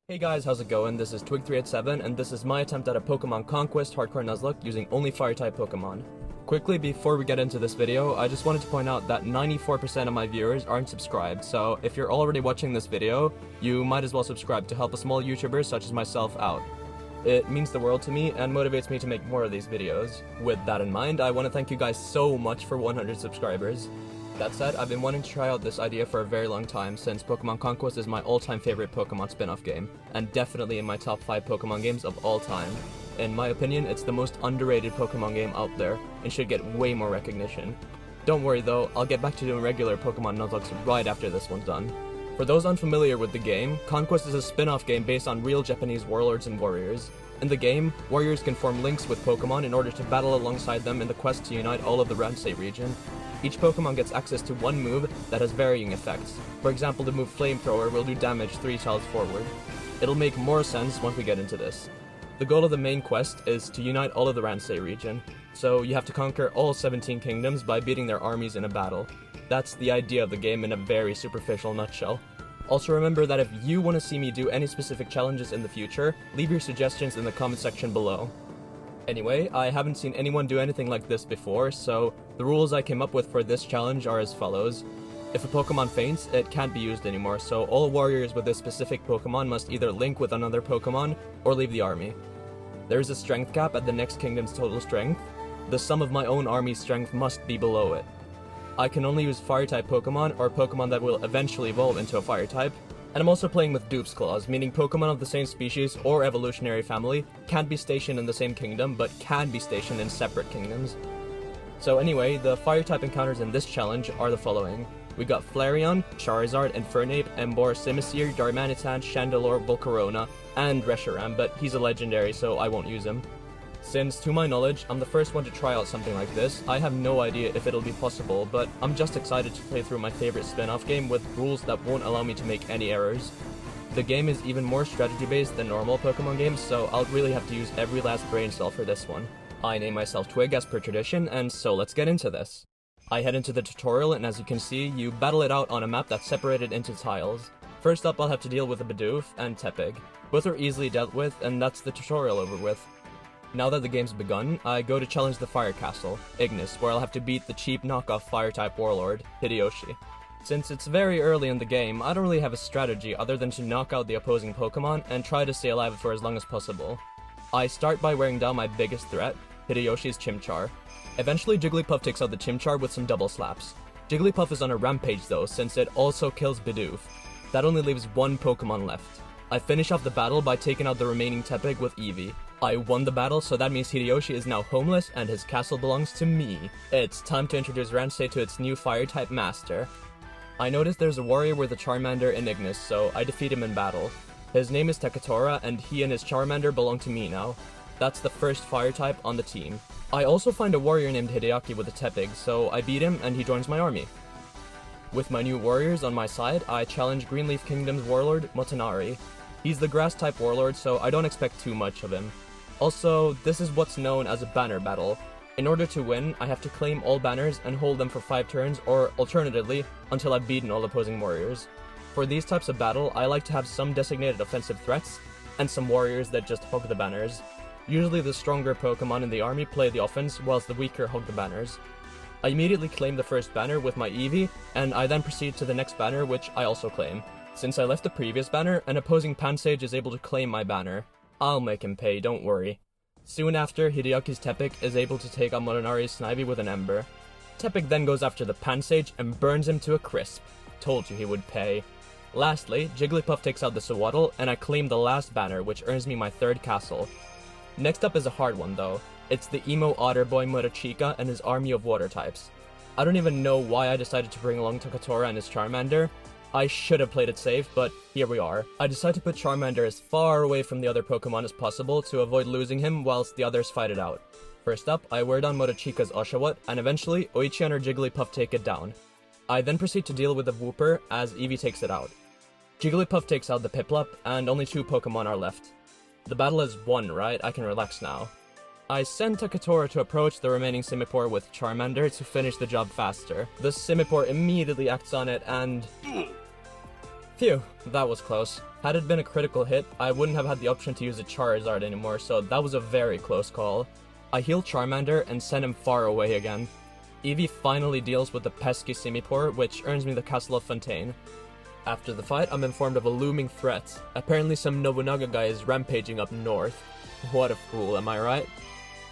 Hey guys, how's it going? This is Twig387, and this is my attempt at a Pokémon Conquest hardcore Nuzlocke using only Fire-type Pokémon. Quickly, before we get into this video, I just wanted to point out that 94% of my viewers aren't subscribed, so if you're already watching this video, you might as well subscribe to help a small YouTuber such as myself out. It means the world to me and motivates me to make more of these videos. With that in mind, I want to thank you guys so much for 100 subscribers. That said, I've been wanting to try out this idea for a very long time, since Pokémon Conquest is my all-time favorite Pokémon spin-off game, and definitely in my top 5 Pokémon games of all time. In my opinion, it's the most underrated Pokémon game out there, and should get way more recognition. Don't worry though, I'll get back to doing regular Pokémon Nuzlockes right after this one's done. For those unfamiliar with the game, Conquest is a spin-off game based on real Japanese warlords and warriors. In the game, warriors can form links with Pokémon in order to battle alongside them in the quest to unite all of the Ransei region. Each Pokémon gets access to one move that has varying effects. For example, the move Flamethrower will do damage 3 tiles forward. It'll make more sense once we get into this. The goal of the main quest is to unite all of the Ransei region, so you have to conquer all 17 kingdoms by beating their armies in a battle. That's the idea of the game in a very superficial nutshell. Also remember that if you want to see me do any specific challenges in the future, leave your suggestions in the comment section below. Anyway, I haven't seen anyone do anything like this before, so the rules I came up with for this challenge are as follows. If a Pokemon faints, it can't be used anymore, so all warriors with this specific Pokemon must either link with another Pokemon or leave the army. There is a strength cap at the next kingdom's total strength. The sum of my own army's strength must be below it. I can only use Fire-type Pokemon or Pokemon that will eventually evolve into a Fire-type, and I'm also playing with Dupes clause, meaning Pokemon of the same species or evolutionary family can't be stationed in the same kingdom, but can be stationed in separate kingdoms. So anyway, the Fire-type encounters in this challenge are the following. We got Flareon, Charizard, Infernape, Emboar, Simisear, Darmanitan, Chandelure, Volcarona, and Reshiram, but he's a legendary, so I won't use him. Since, to my knowledge, I'm the first one to try out something like this, I have no idea if it'll be possible, but I'm just excited to play through my favorite spin-off game with rules that won't allow me to make any errors. The game is even more strategy-based than normal Pokemon games, so I'll really have to use every last brain cell for this one. I name myself Twig as per tradition, and so let's get into this. I head into the tutorial, and as you can see, you battle it out on a map that's separated into tiles. First up, I'll have to deal with a Bidoof and Tepig. Both are easily dealt with, and that's the tutorial over with. Now that the game's begun, I go to challenge the Fire Castle, Ignis, where I'll have to beat the cheap knockoff Fire-type warlord, Hideyoshi. Since it's very early in the game, I don't really have a strategy other than to knock out the opposing Pokemon and try to stay alive for as long as possible. I start by wearing down my biggest threat, Hideyoshi's Chimchar. Eventually Jigglypuff takes out the Chimchar with some double slaps. Jigglypuff is on a rampage though, since it also kills Bidoof. That only leaves one Pokemon left. I finish off the battle by taking out the remaining Tepig with Eevee. I won the battle, so that means Hideyoshi is now homeless and his castle belongs to me. It's time to introduce Ransei to its new Fire-type master. I noticed there's a warrior with a Charmander in Ignis, so I defeat him in battle. His name is Tekatora, and he and his Charmander belong to me now. That's the first Fire-type on the team. I also find a warrior named Hideaki with a Tepig, so I beat him and he joins my army. With my new warriors on my side, I challenge Greenleaf Kingdom's warlord, Motonari. He's the Grass-type warlord, so I don't expect too much of him. Also, this is what's known as a banner battle. In order to win, I have to claim all banners and hold them for 5 turns, or alternatively, until I've beaten all opposing warriors. For these types of battle, I like to have some designated offensive threats, and some warriors that just hug the banners. Usually the stronger Pokemon in the army play the offense, whilst the weaker hug the banners. I immediately claim the first banner with my Eevee, and I then proceed to the next banner, which I also claim. Since I left the previous banner, an opposing Pansage is able to claim my banner. I'll make him pay, don't worry. Soon after, Hideaki's Tepig is able to take on Motonari's Snivy with an Ember. Tepig then goes after the Pansage and burns him to a crisp. Told you he would pay. Lastly, Jigglypuff takes out the Sewaddle, and I claim the last banner, which earns me my 3rd castle. Next up is a hard one though. It's the emo otter boy Murachika and his army of water types. I don't even know why I decided to bring along Tekatora and his Charmander. I should have played it safe, but here we are. I decide to put Charmander as far away from the other Pokemon as possible to avoid losing him whilst the others fight it out. First up, I wear down Murachika's Oshawott, and eventually, Oichian or Jigglypuff take it down. I then proceed to deal with the Wooper as Eevee takes it out. Jigglypuff takes out the Piplup, and only 2 Pokemon are left. The battle is won, right? I can relax now. I send Tekatora to approach the remaining Simipour with Charmander to finish the job faster. The Simipour immediately acts on it and... Phew, that was close. Had it been a critical hit, I wouldn't have had the option to use a Charizard anymore, so that was a very close call. I heal Charmander and send him far away again. Eevee finally deals with the pesky Simipour, which earns me the Castle of Fontaine. After the fight, I'm informed of a looming threat. Apparently some Nobunaga guy is rampaging up north. What a fool, am I right?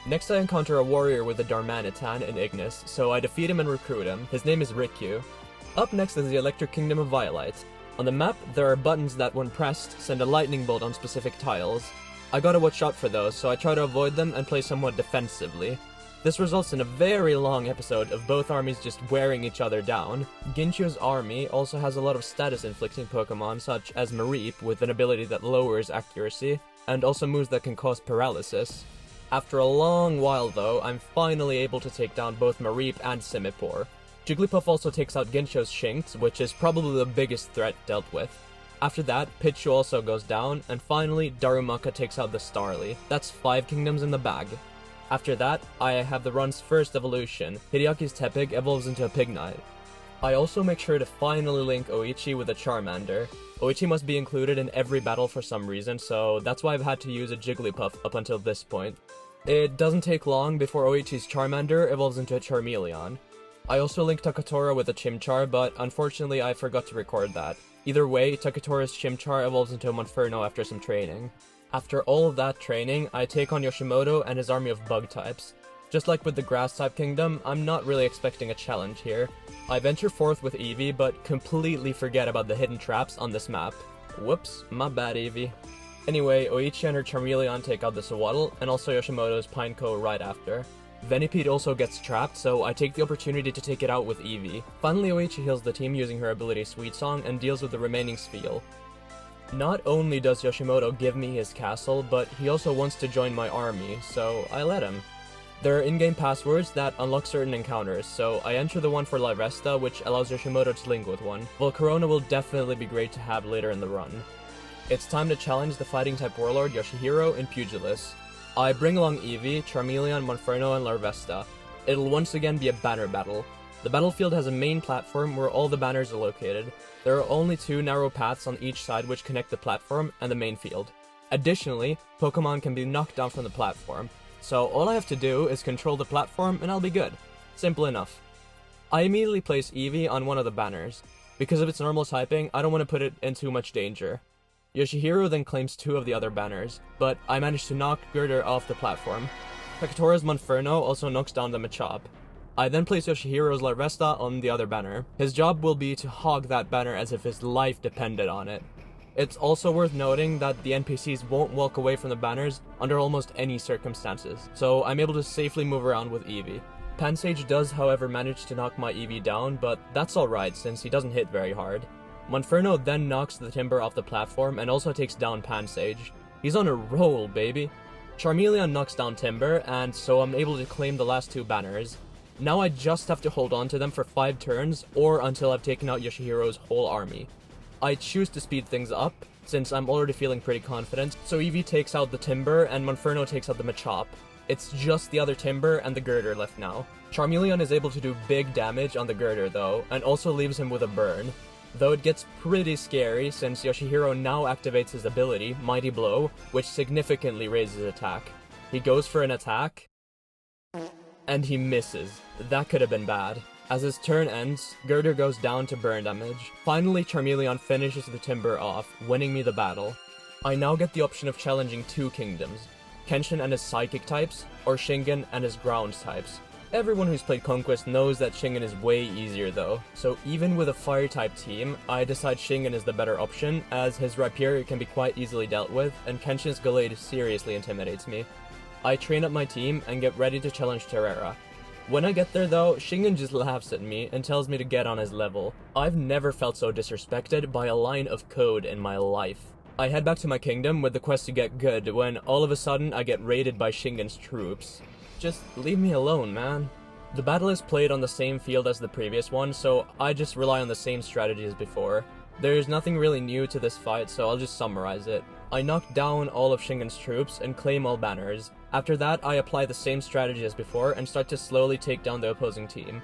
Next I encounter a warrior with a Darmanitan in Ignis, so I defeat him and recruit him. His name is Rikyu. Up next is the Electric Kingdom of Violet. On the map, there are buttons that when pressed, send a lightning bolt on specific tiles. I gotta watch out for those, so I try to avoid them and play somewhat defensively. This results in a very long episode of both armies just wearing each other down. Ginchu's army also has a lot of status-inflicting Pokemon, such as Mareep with an ability that lowers accuracy, and also moves that can cause paralysis. After a long while though, I'm finally able to take down both Mareep and Simipour. Jigglypuff also takes out Gincho's Shinx, which is probably the biggest threat dealt with. After that, Pichu also goes down, and finally Darumaka takes out the Starly. That's 5 kingdoms in the bag. After that, I have the run's first evolution. Hideaki's Tepig evolves into a Pignite. I also make sure to finally link Oichi with a Charmander. Oichi must be included in every battle for some reason, so that's why I've had to use a Jigglypuff up until this point. It doesn't take long before Oichi's Charmander evolves into a Charmeleon. I also link Takatora with a Chimchar, but unfortunately I forgot to record that. Either way, Takatora's Chimchar evolves into a Monferno after some training. After all of that training, I take on Yoshimoto and his army of bug types. Just like with the Grass-type kingdom, I'm not really expecting a challenge here. I venture forth with Eevee, but completely forget about the hidden traps on this map. Whoops, my bad Eevee. Anyway, Oichi and her Charmeleon take out the Sewaddle, and also Yoshimoto's Pineco right after. Venipede also gets trapped, so I take the opportunity to take it out with Eevee. Finally, Oichi heals the team using her ability Sweet Song and deals with the remaining Spheal. Not only does Yoshimoto give me his castle, but he also wants to join my army, so I let him. There are in-game passwords that unlock certain encounters, so I enter the one for Larvesta, which allows Yoshimoto to link with one. Volcarona will definitely be great to have later in the run. It's time to challenge the fighting-type warlord Yoshihiro in Pugilist. I bring along Eevee, Charmeleon, Monferno, and Larvesta. It'll once again be a banner battle. The battlefield has a main platform where all the banners are located. There are only 2 narrow paths on each side which connect the platform and the main field. Additionally, Pokemon can be knocked down from the platform, so all I have to do is control the platform and I'll be good. Simple enough. I immediately place Eevee on one of the banners. Because of its normal typing, I don't want to put it in too much danger. Yoshihiro then claims 2 of the other banners, but I manage to knock Girder off the platform. Takatora's Monferno also knocks down the Machop. I then place Yoshihiro's Larvesta on the other banner. His job will be to hog that banner as if his life depended on it. It's also worth noting that the NPCs won't walk away from the banners under almost any circumstances, so I'm able to safely move around with Eevee. Pansage does however manage to knock my Eevee down, but that's alright since he doesn't hit very hard. Monferno then knocks the Timber off the platform and also takes down Pansage. He's on a roll, baby. Charmeleon knocks down Timber, and so I'm able to claim the last 2 banners. Now I just have to hold on to them for 5 turns, or until I've taken out Yoshihiro's whole army. I choose to speed things up, since I'm already feeling pretty confident, so Eevee takes out the Timber, and Monferno takes out the Machop. It's just the other Timber and the Girder left now. Charmeleon is able to do big damage on the Girder though, and also leaves him with a burn. Though it gets pretty scary since Yoshihiro now activates his ability, Mighty Blow, which significantly raises attack. He goes for an attack, and he misses. That could have been bad. As his turn ends, Girder goes down to burn damage. Finally, Charmeleon finishes the Timber off, winning me the battle. I now get the option of challenging 2 kingdoms, Kenshin and his Psychic types, or Shingen and his Ground types. Everyone who's played Conquest knows that Shingen is way easier though, so even with a Fire-type team, I decide Shingen is the better option, as his Rhyperior can be quite easily dealt with, and Kenshin's Gallade seriously intimidates me. I train up my team and get ready to challenge Terrera. When I get there though, Shingen just laughs at me and tells me to get on his level. I've never felt so disrespected by a line of code in my life. I head back to my kingdom with the quest to get good when all of a sudden I get raided by Shingen's troops. Just leave me alone, man. The battle is played on the same field as the previous one, so I just rely on the same strategy as before. There's nothing really new to this fight, so I'll just summarize it. I knock down all of Shingen's troops and claim all banners. After that, I apply the same strategy as before and start to slowly take down the opposing team.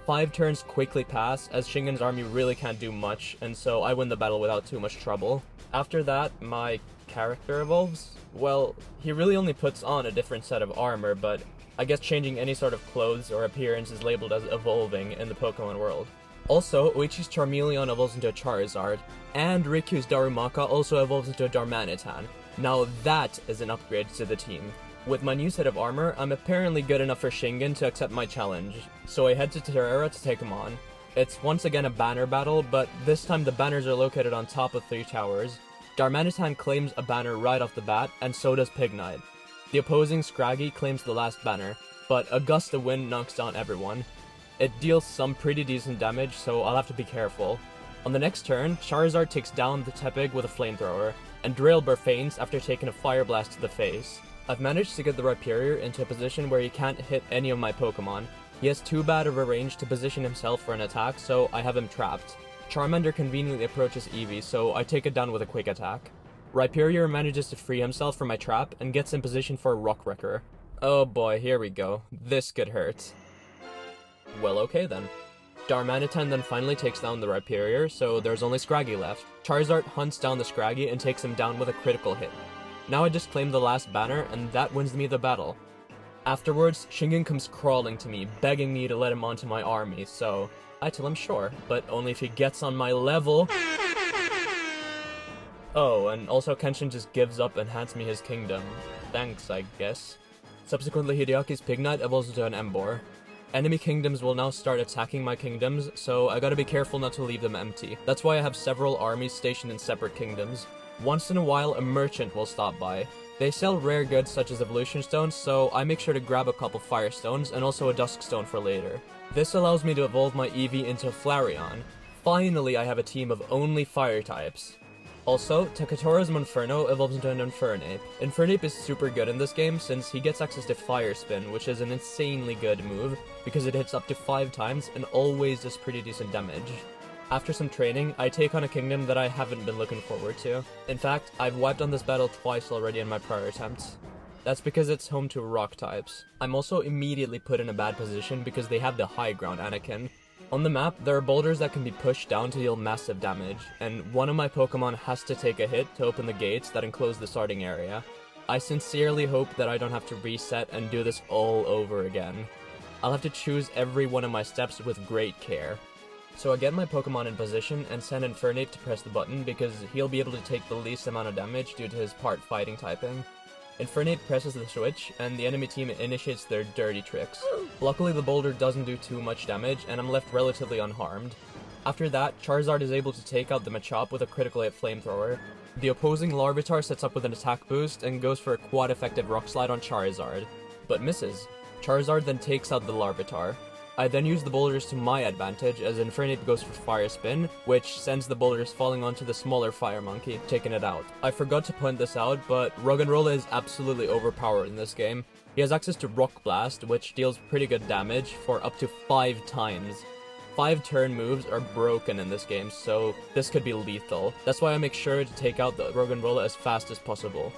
5 turns quickly pass, as Shingen's army really can't do much, and so I win the battle without too much trouble. After that, my character evolves. Well, he really only puts on a different set of armor, but I guess changing any sort of clothes or appearance is labeled as evolving in the Pokemon world. Also, Uichi's Charmeleon evolves into a Charizard, and Riku's Darumaka also evolves into a Darmanitan. Now that is an upgrade to the team. With my new set of armor, I'm apparently good enough for Shingen to accept my challenge, so I head to Terrera to take him on. It's once again a banner battle, but this time the banners are located on top of 3 towers. Darmanitan claims a banner right off the bat, and so does Pignite. The opposing Scraggy claims the last banner, but a gust of wind knocks down everyone. It deals some pretty decent damage, so I'll have to be careful. On the next turn, Charizard takes down the Tepig with a flamethrower, and Drillbur faints after taking a Fire Blast to the face. I've managed to get the Rhyperior into a position where he can't hit any of my Pokemon. He has too bad of a range to position himself for an attack, so I have him trapped. Charmander conveniently approaches Eevee, so I take it down with a quick attack. Rhyperior manages to free himself from my trap and gets in position for a Rock Wrecker. Oh boy, here we go. This could hurt. Well, okay then. Darmanitan then finally takes down the Rhyperior, so there's only Scraggy left. Charizard hunts down the Scraggy and takes him down with a critical hit. Now I just claim the last banner, and that wins me the battle. Afterwards, Shingen comes crawling to me, begging me to let him onto my army, so I tell him sure, but only if he gets on my level. Oh, and also Kenshin just gives up and hands me his kingdom. Thanks, I guess. Subsequently, Hideaki's Pignite evolves into an Emboar. Enemy kingdoms will now start attacking my kingdoms, so I gotta be careful not to leave them empty. That's why I have several armies stationed in separate kingdoms. Once in a while, a merchant will stop by. They sell rare goods such as evolution stones, so I make sure to grab a couple fire stones and also a dusk stone for later. This allows me to evolve my Eevee into Flareon. Finally, I have a team of only fire types. Also, Takatora's Monferno evolves into an Infernape. Infernape is super good in this game since he gets access to Fire Spin, which is an insanely good move because it hits up to 5 times and always does pretty decent damage. After some training, I take on a kingdom that I haven't been looking forward to. In fact, I've wiped on this battle twice already in my prior attempts. That's because it's home to rock types. I'm also immediately put in a bad position because they have the high ground Anakin. On the map, there are boulders that can be pushed down to deal massive damage, and one of my Pokemon has to take a hit to open the gates that enclose the starting area. I sincerely hope that I don't have to reset and do this all over again. I'll have to choose every one of my steps with great care. So I get my Pokemon in position and send Infernape to press the button because he'll be able to take the least amount of damage due to his part fighting typing. Infernape presses the switch, and the enemy team initiates their dirty tricks. Luckily the boulder doesn't do too much damage, and I'm left relatively unharmed. After that, Charizard is able to take out the Machop with a critical hit flamethrower. The opposing Larvitar sets up with an attack boost and goes for a quad effective Rock Slide on Charizard, but misses. Charizard then takes out the Larvitar. I then use the boulders to my advantage as Infernape goes for Fire Spin, which sends the boulders falling onto the smaller Fire Monkey, taking it out. I forgot to point this out, but Roggenrola is absolutely overpowered in this game. He has access to Rock Blast, which deals pretty good damage for up to 5 times. 5 turn moves are broken in this game, so this could be lethal. That's why I make sure to take out the Roggenrola as fast as possible.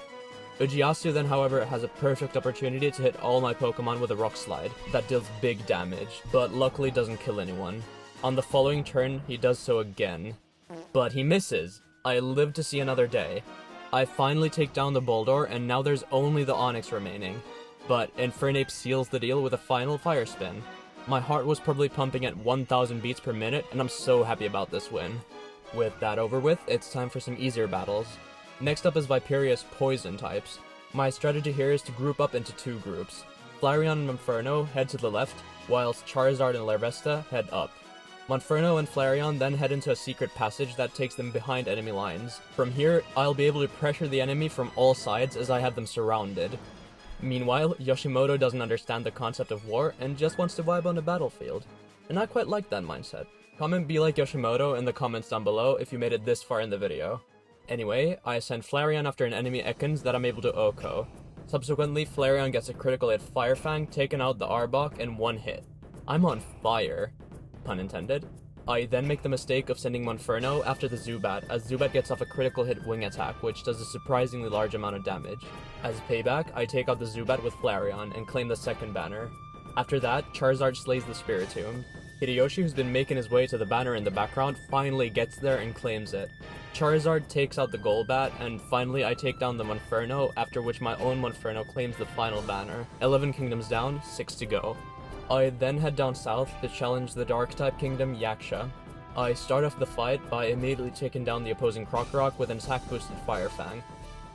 Ujiyasu then, however, has a perfect opportunity to hit all my Pokemon with a Rock Slide that deals big damage, but luckily doesn't kill anyone. On the following turn, he does so again. But he misses! I live to see another day. I finally take down the Boldore, and now there's only the Onix remaining. But Infernape seals the deal with a final Fire Spin. My heart was probably pumping at 1000 beats per minute, and I'm so happy about this win. With that over with, it's time for some easier battles. Next up is Viperia's Poison types. My strategy here is to group up into 2 groups. Flareon and Monferno head to the left, whilst Charizard and Larvesta head up. Monferno and Flareon then head into a secret passage that takes them behind enemy lines. From here, I'll be able to pressure the enemy from all sides as I have them surrounded. Meanwhile, Yoshimoto doesn't understand the concept of war and just wants to vibe on the battlefield. And I quite like that mindset. Comment "be like Yoshimoto" in the comments down below if you made it this far in the video. Anyway, I send Flareon after an enemy Ekans that I'm able to OHKO. Subsequently, Flareon gets a critical hit Fire Fang, taking out the Arbok in 1 hit. I'm on fire. Pun intended. I then make the mistake of sending Monferno after the Zubat, as Zubat gets off a critical hit Wing Attack, which does a surprisingly large amount of damage. As payback, I take out the Zubat with Flareon and claim the second banner. After that, Charizard slays the Spiritomb. Hideyoshi, who's been making his way to the banner in the background, finally gets there and claims it. Charizard takes out the Golbat, and finally I take down the Monferno, after which my own Monferno claims the final banner. 11 kingdoms down, 6 to go. I then head down south to challenge the Dark-type kingdom Yaksha. I start off the fight by immediately taking down the opposing Krokorok with an attack-boosted Fire Fang.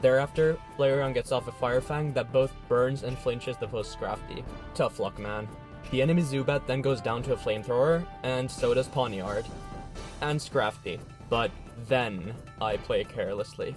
Thereafter, Flareon gets off a Fire Fang that both burns and flinches the foe's Scrafty. Tough luck, man. The enemy Zubat then goes down to a Flamethrower, and so does Pawniard. And Scrafty. But then, I play carelessly.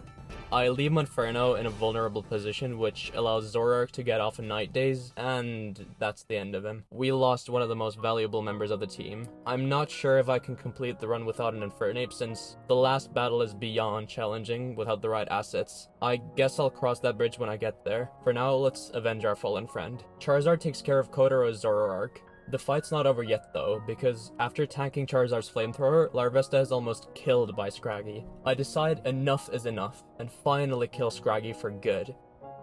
I leave Monferno in a vulnerable position, which allows Zoroark to get off a Night Daze, and that's the end of him. We lost one of the most valuable members of the team. I'm not sure if I can complete the run without an Infernape, since the last battle is beyond challenging without the right assets. I guess I'll cross that bridge when I get there. For now, let's avenge our fallen friend. Charizard takes care of Kotaro's Zoroark. The fight's not over yet though, because after tanking Charizard's Flamethrower, Larvesta is almost killed by Scraggy. I decide enough is enough, and finally kill Scraggy for good.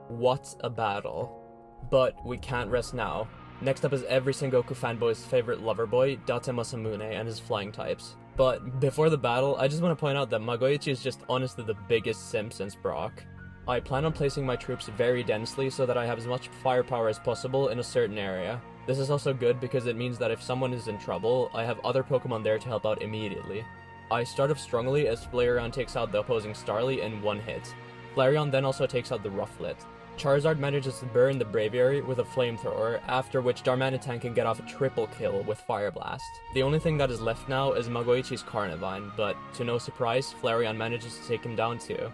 What a battle. But we can't rest now. Next up is every Sengoku fanboy's favorite lover boy, Date Masamune, and his flying types. But before the battle, I just want to point out that Magoichi is just honestly the biggest simp since Brock. I plan on placing my troops very densely so that I have as much firepower as possible in a certain area. This is also good because it means that if someone is in trouble, I have other Pokemon there to help out immediately. I start off strongly as Flareon takes out the opposing Starly in one hit. Flareon then also takes out the Rufflet. Charizard manages to burn the Braviary with a Flamethrower, after which Darmanitan can get off a triple kill with Fire Blast. The only thing that is left now is Magoichi's Carnivine, but to no surprise, Flareon manages to take him down too.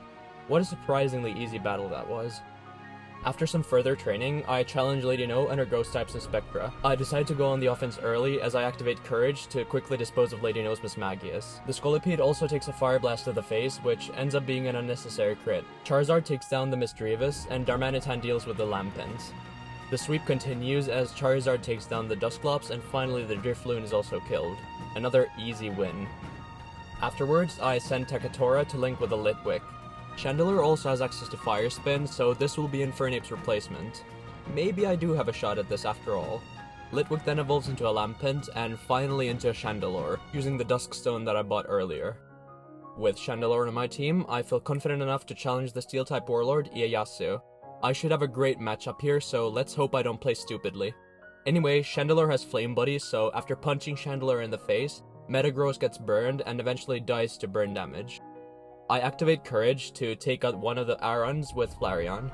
What a surprisingly easy battle that was. After some further training, I challenge Lady No and her ghost types in Spectra. I decide to go on the offense early as I activate Courage to quickly dispose of Lady No's Mismagius. The Scolipede also takes a Fire Blast to the face, which ends up being an unnecessary crit. Charizard takes down the Misdreavus, and Darmanitan deals with the Lampent. The sweep continues as Charizard takes down the Dusclops, and finally the Drifloon is also killed. Another easy win. Afterwards, I send Tekatora to link with a Litwick. Chandelure also has access to Fire Spin, so this will be Infernape's replacement. Maybe I do have a shot at this after all. Litwick then evolves into a Lampent, and finally into a Chandelure, using the Dusk Stone that I bought earlier. With Chandelure on my team, I feel confident enough to challenge the Steel-type Warlord, Ieyasu. I should have a great matchup here, so let's hope I don't play stupidly. Anyway, Chandelure has Flame Buddy, so after punching Chandelure in the face, Metagross gets burned and eventually dies to burn damage. I activate Courage to take out one of the Arons with Flareon.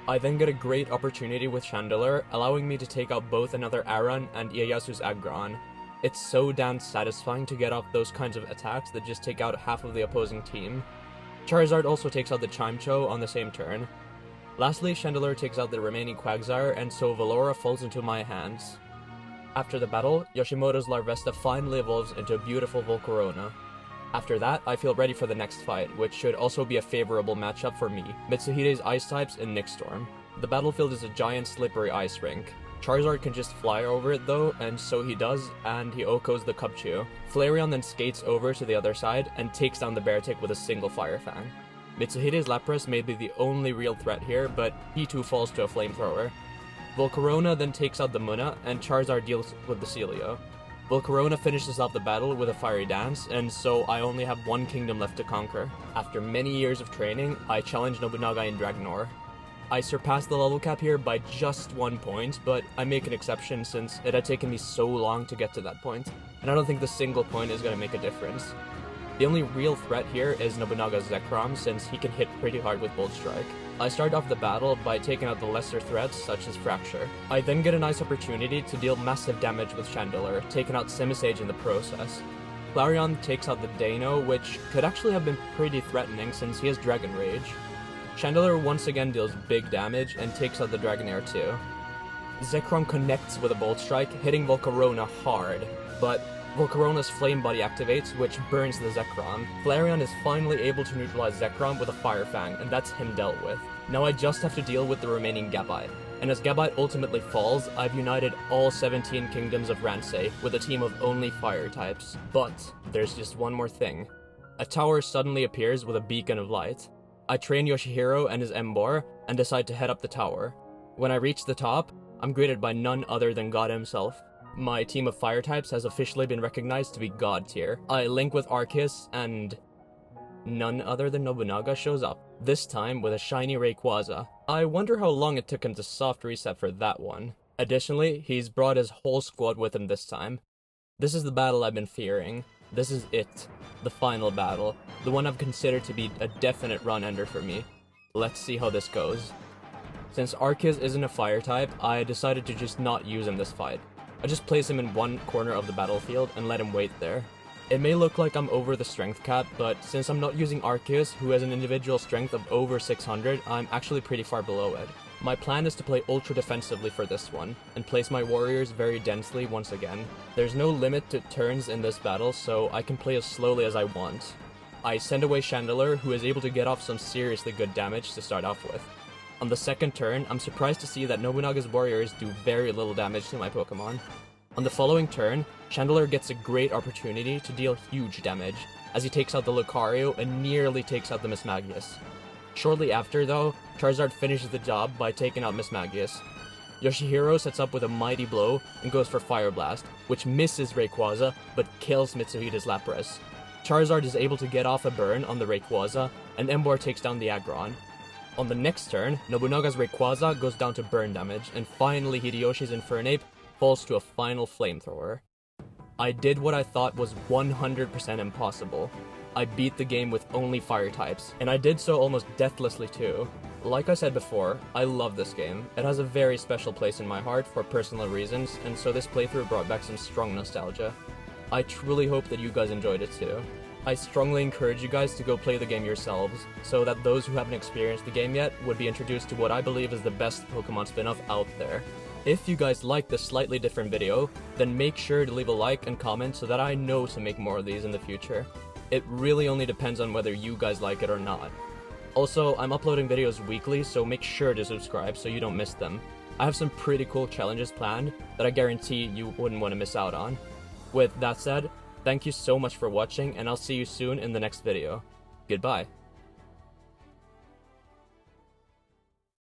I then get a great opportunity with Chandelure, allowing me to take out both another Aron and Ieyasu's Aggron. It's so damn satisfying to get off those kinds of attacks that just take out half of the opposing team. Charizard also takes out the Chimecho on the same turn. Lastly, Chandelure takes out the remaining Quagsire, and so Valora falls into my hands. After the battle, Yoshimoto's Larvesta finally evolves into a beautiful Volcarona. After that, I feel ready for the next fight, which should also be a favorable matchup for me, Mitsuhide's Ice types in Nick Storm. The battlefield is a giant slippery ice rink. Charizard can just fly over it though, and so he does, and he OHKOs the Cubchoo. Flareon then skates over to the other side and takes down the Beartick with a single Fire Fang. Mitsuhide's Lapras may be the only real threat here, but he too falls to a Flamethrower. Volcarona then takes out the Munna, and Charizard deals with the Celio. Volcarona finishes off the battle with a Fiery Dance, and so I only have one kingdom left to conquer. After many years of training, I challenge Nobunaga in Dragonor. I surpass the level cap here by just 1 point, but I make an exception since it had taken me so long to get to that point, and I don't think the single point is going to make a difference. The only real threat here is Nobunaga's Zekrom, since he can hit pretty hard with Bolt Strike. I start off the battle by taking out the lesser threats, such as Fracture. I then get a nice opportunity to deal massive damage with Chandelure, taking out Simisage in the process. Flareon takes out the Dano, which could actually have been pretty threatening since he has Dragon Rage. Chandelure once again deals big damage and takes out the Dragonair too. Zekrom connects with a Bolt Strike, hitting Volcarona hard, but Volcarona's Flame Buddy activates, which burns the Zekrom. Flareon is finally able to neutralize Zekrom with a Fire Fang, and that's him dealt with. Now I just have to deal with the remaining Gabite. And as Gabite ultimately falls, I've united all 17 kingdoms of Ransei with a team of only fire types. But there's just one more thing. A tower suddenly appears with a beacon of light. I train Yoshihiro and his Emboar, and decide to head up the tower. When I reach the top, I'm greeted by none other than God himself. My team of fire types has officially been recognized to be god tier. I link with Arceus and none other than Nobunaga shows up, this time with a shiny Rayquaza. I wonder how long it took him to soft reset for that one. Additionally, he's brought his whole squad with him this time. This is the battle I've been fearing. This is it. The final battle. The one I've considered to be a definite run-ender for me. Let's see how this goes. Since Arceus isn't a fire type, I decided to just not use him this fight. I just place him in one corner of the battlefield and let him wait there. It may look like I'm over the strength cap, but since I'm not using Arceus, who has an individual strength of over 600, I'm actually pretty far below it. My plan is to play ultra defensively for this one, and place my warriors very densely once again. There's no limit to turns in this battle, so I can play as slowly as I want. I send away Chandelure, who is able to get off some seriously good damage to start off with. On the second turn, I'm surprised to see that Nobunaga's warriors do very little damage to my Pokemon. On the following turn, Chandelure gets a great opportunity to deal huge damage, as he takes out the Lucario and nearly takes out the Mismagius. Shortly after, though, Charizard finishes the job by taking out Mismagius. Yoshihiro sets up with a mighty blow and goes for Fire Blast, which misses Rayquaza, but kills Mitsuhide's Lapras. Charizard is able to get off a burn on the Rayquaza, and Emboar takes down the Aggron. On the next turn, Nobunaga's Rayquaza goes down to burn damage, and finally Hideyoshi's Infernape falls to a final Flamethrower. I did what I thought was 100% impossible. I beat the game with only fire types, and I did so almost deathlessly too. Like I said before, I love this game. It has a very special place in my heart for personal reasons, and so this playthrough brought back some strong nostalgia. I truly hope that you guys enjoyed it too. I strongly encourage you guys to go play the game yourselves, so that those who haven't experienced the game yet would be introduced to what I believe is the best Pokemon spin-off out there. If you guys liked this slightly different video, then make sure to leave a like and comment so that I know to make more of these in the future. It really only depends on whether you guys like it or not. Also, I'm uploading videos weekly, so make sure to subscribe so you don't miss them. I have some pretty cool challenges planned that I guarantee you wouldn't want to miss out on. With that said, thank you so much for watching, and I'll see you soon in the next video. Goodbye.